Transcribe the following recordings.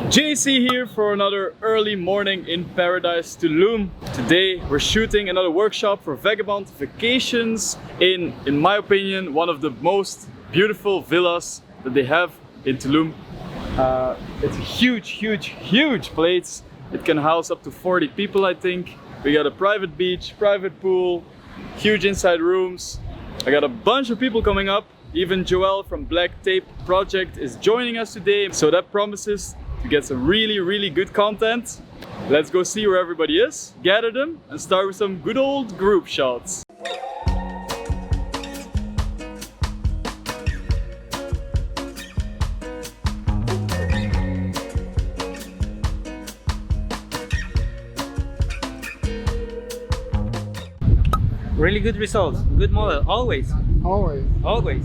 JC here for another early morning in paradise Tulum. Today we're shooting another workshop for Vagabond Vacations in my opinion, one of the most beautiful villas that they have in Tulum. It's a huge place. It can house up to 40 people, I think. We got a private beach, private pool, huge inside rooms. I got a bunch of people coming up. Even Joel from Black Tape Project is joining us today. So that promises to get some really good content. Let's go see where everybody is, gather them, and start with some good old group shots. Really good results, good model, always. Always.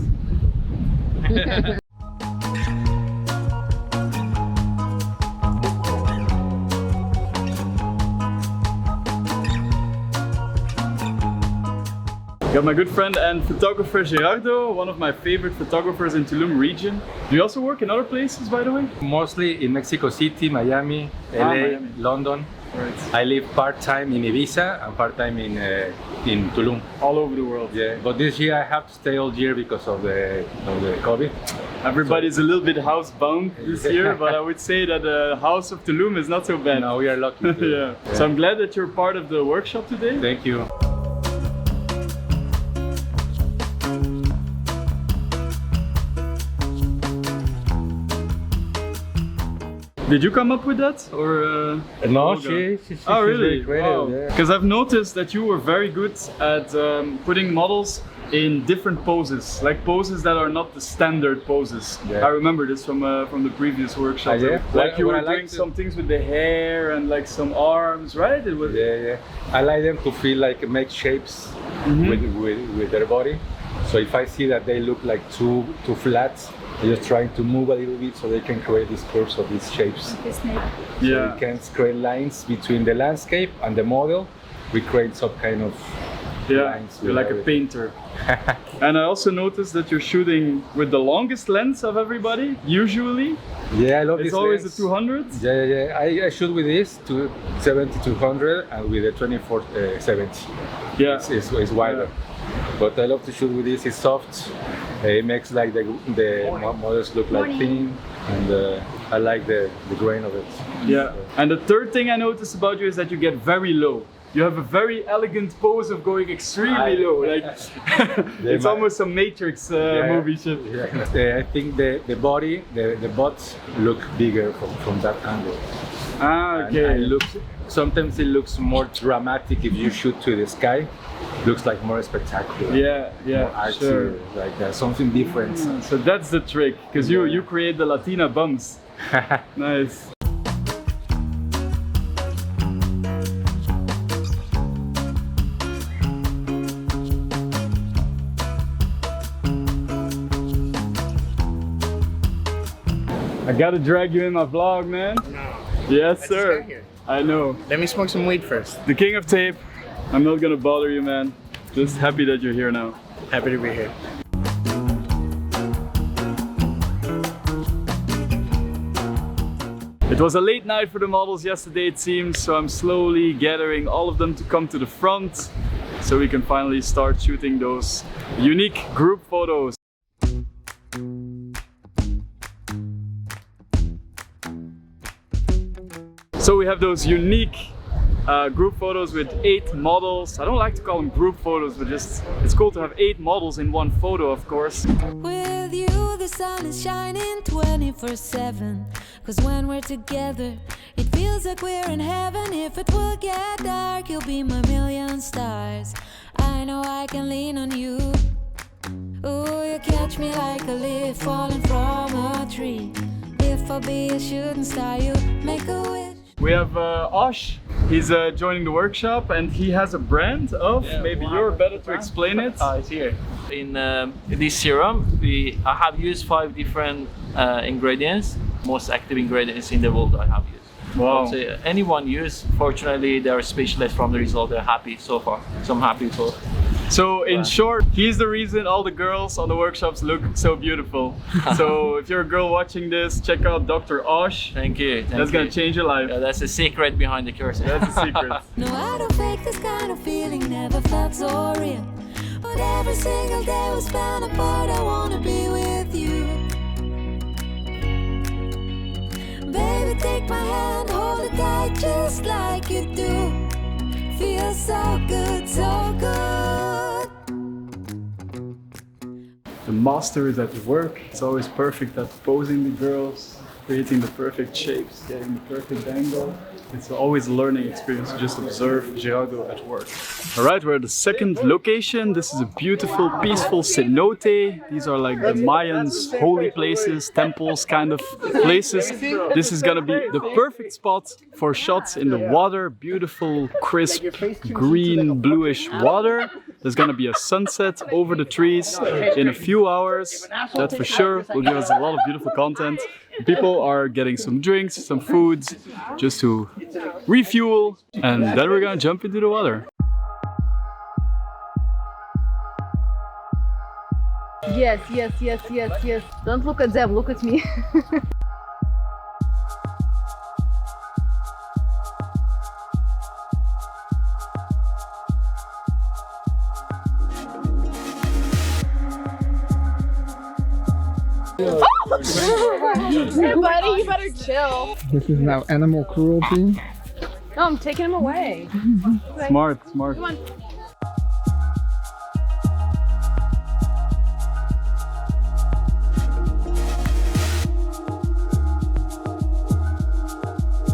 Got my good friend and photographer Gerardo, one of my favorite photographers in Tulum region. Do you also work in other places, by the way? Mostly in Mexico City, Miami, LA, Miami. London. Right. I live part-time in Ibiza and part-time in Tulum. All over the world. Yeah, but this year I have to stay all year because of the COVID. Everybody's a little bit housebound this year, but I would say that the house of Tulum is not so bad. No, we are lucky. Yeah. So I'm glad that you're part of the workshop today. Thank you. Did you come up with that, or? No, she oh really? Very creative, yeah. Because I've noticed that you were very good at putting models in different poses, like poses that are not the standard poses. Yeah. I remember this from the previous workshop. Yeah. Like you were What I doing some things with the hair and like some arms, right? It was. Yeah. I like them to feel like make shapes with their body. So if I see that they look like too flat, I'm just trying to move a little bit so they can create these curves of these shapes. Yeah. So you can create lines between the landscape and the model. We create some kind of lines. You're like a painter. And I also noticed that you're shooting with the longest lens of everybody, usually. Yeah, I love this. It's always lens. the 200. Yeah. I shoot with this to 70-200 and with the 24-70. Yeah. It's wider. Yeah. But I love to shoot with this. It's soft. It makes like the models look like thin, and I like the grain of it. Yeah. And the third thing I noticed about you is that you get very low. You have a very elegant pose of going extremely low. Like it's almost a Matrix movie shit. Yeah. I think the body, the butt look bigger from that angle. Ah, okay. And sometimes it looks more dramatic if you shoot to the sky. Looks like more spectacular. Yeah, more artsy, sure. Like something different. So that's the trick, because you create the Latina bums. Nice. I gotta drag you in my vlog, man. No. Yes, sir. Just got here. I know. Let me smoke some weed first. The king of tape. I'm not gonna bother you, man. Just happy that you're here now. Happy to be here. It was a late night for the models yesterday, it seems, so I'm slowly gathering all of them to come to the front so we can finally start shooting those unique group photos. So we have those unique group photos with 8 models. I don't like to call them group photos, but just it's cool to have 8 models in one photo, of course. With you, the sun is shining 24/7. 'Cause when we're together, it feels like we're in heaven. If it will get dark, you'll be my million stars. I know I can lean on you. Ooh, you catch me like a leaf falling from a tree. If I'll be a shooting star, you make a wish. We have Osh. He's joining the workshop and he has a brand of, maybe you're better to explain it. It's here. In this serum, I have used 5 different ingredients, most active ingredients in the world I have used. Wow. But, anyone use, fortunately, they're speechless from the result. They're happy so far. So I'm happy for So in short, he's the reason all the girls on the workshops look so beautiful. So if you're a girl watching this, check out Dr. Osh. Thank you. That's gonna change your life. Yeah, that's the secret behind the course. That's the secret. No, I don't fake this kind of feeling, never felt so real. But every single day we spend apart, I wanna be with you. Baby, take my hand, hold it tight just like you do. Feels so good, so good. The master is at work. It's always perfect at posing the girls, creating the perfect shapes, getting the perfect angle. It's always a learning experience to just observe Gerardo at work. Alright, we're at the second location. This is a beautiful, peaceful cenote. These are like the Mayans' holy places, temples kind of places. This is gonna be the perfect spot for shots in the water. Beautiful, crisp, green, bluish water. There's gonna be a sunset over the trees in a few hours. That for sure will give us a lot of beautiful content. People are getting some drinks, some foods, just to refuel, and then we're gonna jump into the water. Yes, yes, yes, yes, yes. Don't look at them, look at me. Hey buddy, you better chill. This is now animal cruelty. No, I'm taking him away. Smart, smart. Come on.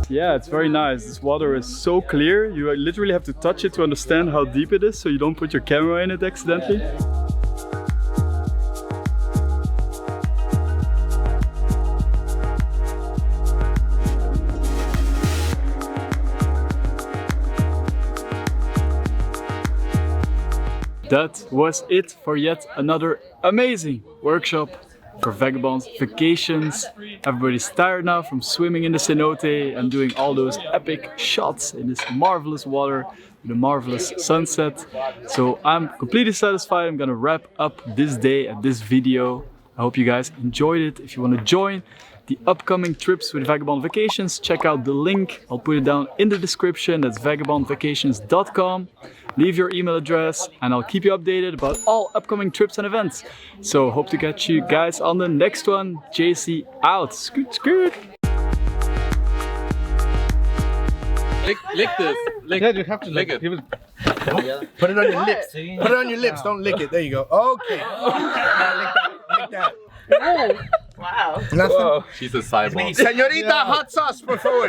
Yeah, it's very nice. This water is so clear. You literally have to touch it to understand how deep it is, so you don't put your camera in it accidentally. That was it for yet another amazing workshop for Vagabond vacations. Everybody's tired now from swimming in the cenote and doing all those epic shots in this marvelous water with a marvelous sunset. So I'm completely satisfied. I'm gonna wrap up this day and this video. I hope you guys enjoyed it. If you want to join the upcoming trips with Vagabond Vacations, check out the link. I'll put it down in the description. That's vagabondvacations.com. Leave your email address and I'll keep you updated about all upcoming trips and events. So hope to catch you guys on the next one. JC out. Scoot, scoot. Lick this. Lick. Yeah, you have to lick it. Put it on your lips. Put it on your lips. Don't lick it. There you go. Okay. Now lick that. Lick that. Oh, wow. Nothing. She's a cyborg. Señorita, hot sauce, por favor.